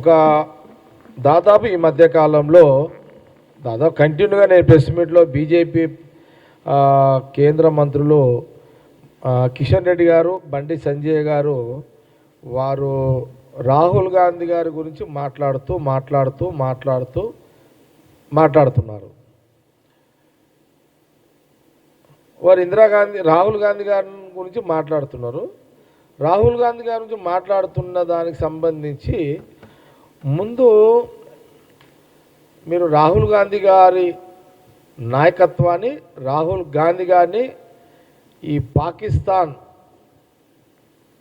ఒక దాదాపు ఈ మధ్య కాలంలో దాదాపు కంటిన్యూగా నేను ప్రెస్ మీట్లో బీజేపీ కేంద్ర మంత్రులు కిషన్ రెడ్డి గారు, బండి సంజయ్ గారు వారు రాహుల్ గాంధీ గారి గురించి మాట్లాడుతున్నారు. వారు రాహుల్ గాంధీ గారి గురించి మాట్లాడుతున్నారు. రాహుల్ గాంధీ గారి గురించి మాట్లాడుతున్న దానికి సంబంధించి ముందు మీరు రాహుల్ గాంధీ గారి నాయకత్వాన్ని, రాహుల్ గాంధీ గారిని ఈ పాకిస్తాన్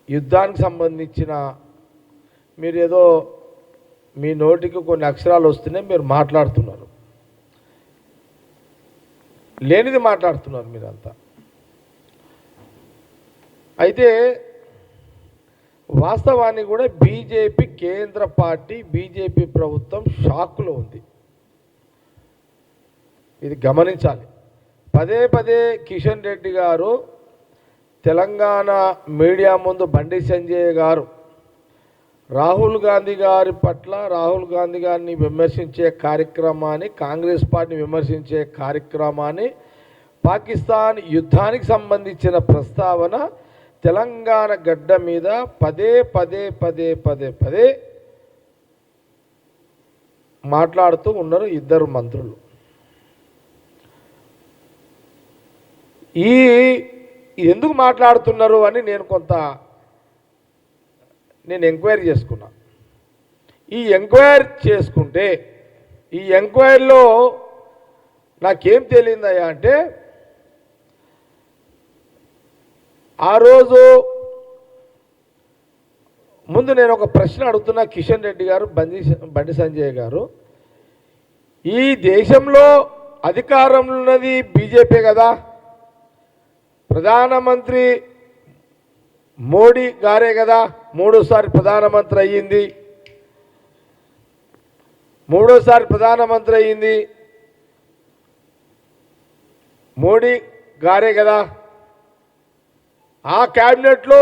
యుద్ధానికి సంబంధించిన మీరు ఏదో మీ నోటికి కొన్ని అక్షరాలు వస్తున్నాయి, మీరు మాట్లాడుతున్నారు, లేనిది మాట్లాడుతున్నారు మీరంతా. అయితే వాస్తవాన్ని కూడా బీజేపీ కేంద్ర పార్టీ, బీజేపీ ప్రభుత్వం షాక్లో ఉంది. ఇది గమనించాలి. పదే పదే కిషన్ రెడ్డి గారు తెలంగాణ మీడియా ముందు బండి సంజయ్ గారు రాహుల్ గాంధీ గారి పట్ల, రాహుల్ గాంధీ గారిని విమర్శించే కార్యక్రమాన్ని, కాంగ్రెస్ పార్టీని విమర్శించే కార్యక్రమాన్ని, పాకిస్తాన్ యుద్ధానికి సంబంధించిన ప్రస్తావన తెలంగాణ గడ్డ మీద పదే మాట్లాడుతూ ఉన్నారు ఇద్దరు మంత్రులు. ఎందుకు మాట్లాడుతున్నారు అని నేను ఎంక్వైరీ చేసుకున్నా. ఈ ఎంక్వైరీలో నాకేం తెలియదయ్యా అంటే, ఆ రోజు ముందు నేను ఒక ప్రశ్న అడుగుతున్నా కిషన్ రెడ్డి గారు, బండి సంజయ్ గారు, ఈ దేశంలో అధికారంలో ఉన్నది బీజేపీ కదా, ప్రధానమంత్రి మోడీ గారే కదా, మూడోసారి ప్రధానమంత్రి అయ్యింది, మోడీ గారే కదా, ఆ క్యాబినెట్లో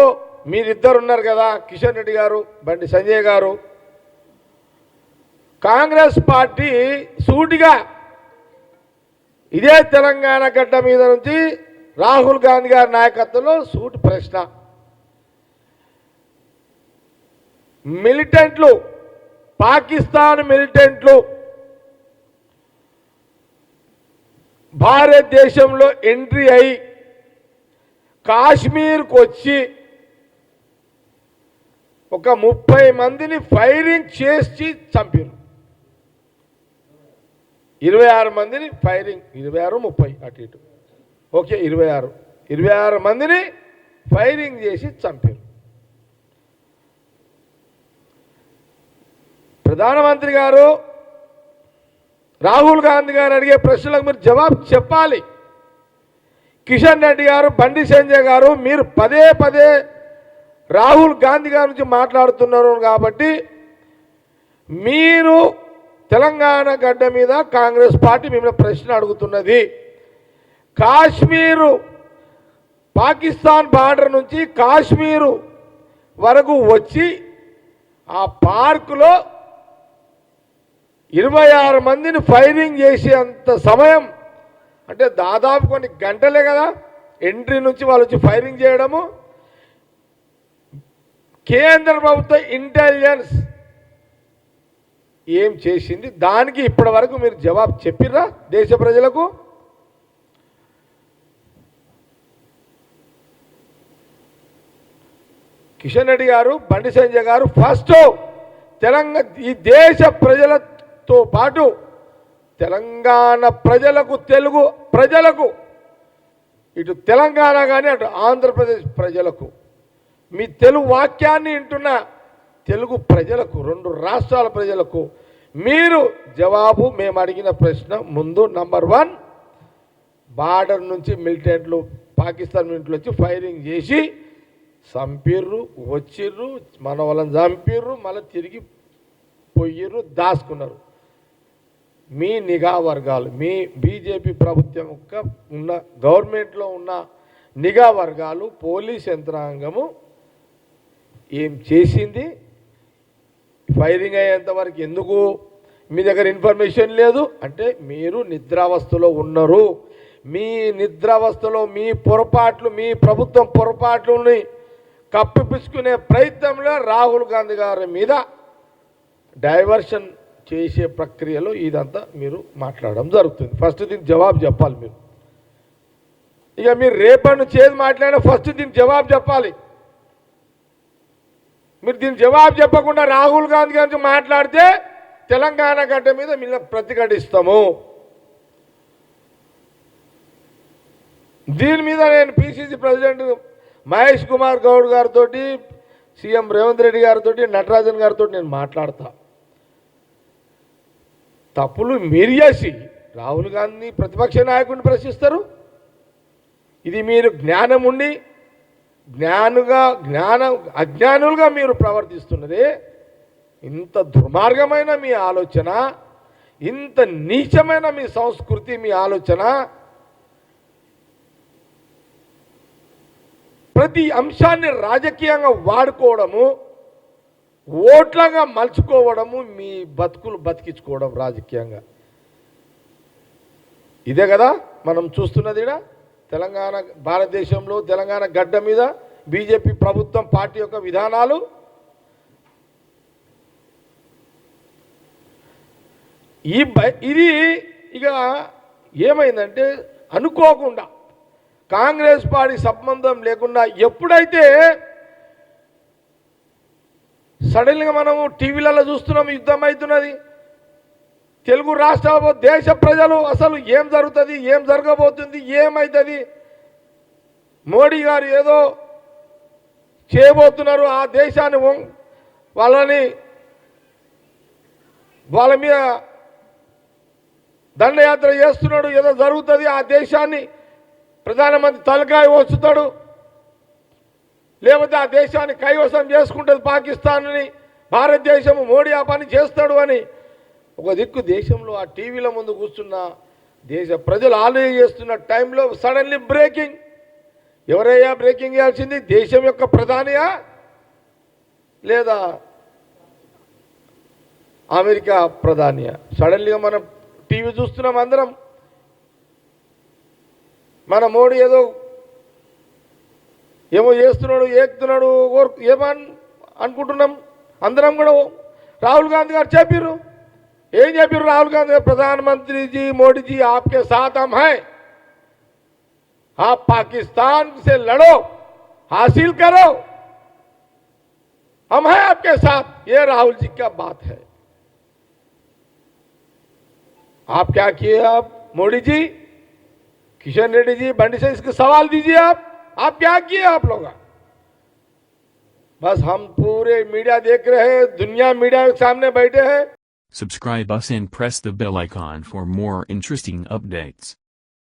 మీరిద్దరు ఉన్నారు కదా, కిషన్ రెడ్డి గారు, బండి సంజయ్ గారు. కాంగ్రెస్ పార్టీ సూటిగా ఇదే తెలంగాణ గడ్డ మీద నుంచి రాహుల్ గాంధీ గారి నాయకత్వంలో సూటి ప్రశ్న, మిలిటెంట్లు, పాకిస్తాన్ మిలిటెంట్లు భారతదేశంలో ఎంట్రీ అయి కాశ్మీర్కు వచ్చి ఒక 30 మందిని ఫైరింగ్ చేసి చంపారు. 26 మందిని ఫైరింగ్, 26 30 అటు ఇటు, ఓకే 26 మందిని ఫైరింగ్ చేసి చంపారు. ప్రధానమంత్రి గారు, రాహుల్ గాంధీ గారు అడిగే ప్రశ్నలకు మీరు జవాబు చెప్పాలి. కిషన్ రెడ్డి గారు, బండి సంజయ్ గారు, మీరు పదే రాహుల్ గాంధీ గారి నుంచి మాట్లాడుతున్నారు కాబట్టి మీరు తెలంగాణ గడ్డ మీద కాంగ్రెస్ పార్టీ మిమ్మల్ని ప్రశ్న అడుగుతున్నది. కాశ్మీరు, పాకిస్తాన్ బార్డర్ నుంచి కాశ్మీరు వరకు వచ్చి ఆ పార్కులో 26 మందిని ఫైరింగ్ చేసేంత సమయం అంటే దాదాపు కొన్ని గంటలే కదా ఎంట్రీ నుంచి వాళ్ళు వచ్చి ఫైరింగ్ చేయడము. కేంద్ర ప్రభుత్వ ఇంటెలిజెన్స్ ఏం చేసింది? దానికి ఇప్పటి వరకు మీరు జవాబు చెప్పిర్రా దేశ ప్రజలకు? కిషన్ రెడ్డి గారు, బండి సంజయ్ గారు ఫస్ట్ ఈ దేశ ప్రజలతో పాటు తెలంగాణ ప్రజలకు, తెలుగు ప్రజలకు, ఇటు తెలంగాణ కానీ అటు ఆంధ్రప్రదేశ్ ప్రజలకు, మీ తెలుగు వాక్యాన్ని వింటున్న తెలుగు ప్రజలకు, 2 రాష్ట్రాల ప్రజలకు మీరు జవాబు, మేము అడిగిన ప్రశ్న ముందు నంబర్ 1, బార్డర్ నుంచి మిలిటెంట్లు, పాకిస్తాన్ మిలిటెంట్లు వచ్చి ఫైరింగ్ చేసి చంపిర్రు, వచ్చిర్రు, మన వాళ్ళని చంపిర్రు, మళ్ళీ తిరిగి పోయిర్రు, దాచుకున్నారు. మీ నిఘా వర్గాలు, మీ బీజేపీ ప్రభుత్వం యొక్క ఉన్న గవర్నమెంట్లో ఉన్న నిఘా వర్గాలు, పోలీస్ యంత్రాంగము ఏం చేసింది? ఫైరింగ్ అయ్యేంత వరకు ఎందుకు మీ దగ్గర ఇన్ఫర్మేషన్ లేదు అంటే మీరు నిద్రావస్థలో ఉన్నారు. మీ నిద్రావస్థలో మీ పొరపాట్లు, మీ ప్రభుత్వం పొరపాట్లని కప్పిపుచ్చుకునే ప్రయత్నంలో రాహుల్ గాంధీ గారి మీద డైవర్షన్ చేసే ప్రక్రియలో ఇదంతా మీరు మాట్లాడడం జరుగుతుంది. ఫస్ట్ దీనికి జవాబు చెప్పాలి మీరు. ఇక మీరు రేపటి నుంచి ఏది మాట్లాడినా ఫస్ట్ దీనికి జవాబు చెప్పాలి. మీరు దీనికి జవాబు చెప్పకుండా రాహుల్ గాంధీ గారి మాట్లాడితే తెలంగాణ గడ్డ మీద మీరు ప్రతిఘటిస్తాము. దీని మీద నేను పిసిసి ప్రెసిడెంట్ మహేష్ కుమార్ గౌడ్ గారితో, సీఎం రేవంత్ రెడ్డి గారితో, నటరాజన్ గారితో నేను మాట్లాడతా. తప్పులు మీరు చేసి రాహుల్ గాంధీ ప్రతిపక్ష నాయకుడిని ప్రశ్నిస్తారు. ఇది మీరు జ్ఞానం ఉండి అజ్ఞానులుగా మీరు ప్రవర్తిస్తున్నది. ఇంత దుర్మార్గమైన మీ ఆలోచన, ఇంత నీచమైన మీ సంస్కృతి, మీ ఆలోచన, ప్రతి అంశాన్ని రాజకీయంగా వాడుకోవడము, ఓట్లగా మలుచుకోవడము, మీ బతుకులు బతికించుకోవడం రాజకీయంగా. ఇదే కదా మనం చూస్తున్నది. తెలంగాణ, భారతదేశంలో తెలంగాణ గడ్డ మీద బీజేపీ ప్రభుత్వం పార్టీ యొక్క విధానాలు. ఇది ఇక ఏమైందంటే అనుకోకుండా కాంగ్రెస్ పార్టీ సంబంధం లేకుండా ఎప్పుడైతే సడన్గా మనము టీవీలలో చూస్తున్నాం యుద్ధం అవుతున్నది. తెలుగు రాష్ట్రాల దేశ ప్రజలు అసలు ఏం జరుగుతుంది, ఏం జరగబోతుంది, ఏమవుతుంది, మోడీ గారు ఏదో చేయబోతున్నారు, ఆ దేశాన్ని వాళ్ళ మీద దండయాత్ర చేస్తున్నాడు, ఏదో జరుగుతుంది, ఆ దేశాన్ని ప్రధానమంత్రి తలకాయ వస్తుతాడు, లేకపోతే ఆ దేశాన్ని కైవసం చేసుకుంటుంది పాకిస్తాన్ని, భారతదేశం మోడీ ఆ పని చేస్తాడు అని ఒక దిక్కు దేశంలో ఆ టీవీల ముందు కూర్చున్న దేశ ప్రజలు ఆలోచన చేస్తున్న టైంలో సడన్లీ బ్రేకింగ్. ఎవరయ్యా బ్రేకింగ్ చేయాల్సింది? దేశం యొక్క ప్రధానియా లేదా అమెరికా ప్రధానియా? సడన్లీగా మనం టీవీ చూస్తున్నాం అందరం. మన మోడీ ఏమో చేస్తున్నాడు, ఏకుతున్నాడు, ఏమని అనుకుంటున్నాం అందరం కూడా. రాహుల్ గాంధీ గారు చెప్పారు, ఏం చెప్పారు రాహుల్ గాంధీ గారు? प्रधानमंत्री जी, मोदी जी, आपके साथ हम हैं, आप पाकिस्तान से लड़ो, हासिल करो, हम हैं आपके साथ. ये राहुल जी का बात है. आप क्या किए? आप मोदी जी, किशन रेड्डी जी, बंडी से इसके सवाल दीजिए. आप क्या किए? आप लोग बस हम पूरे मीडिया देख रहे हैं, दुनिया मीडिया के सामने बैठे हैं. Subscribe us and press the bell icon for more interesting updates.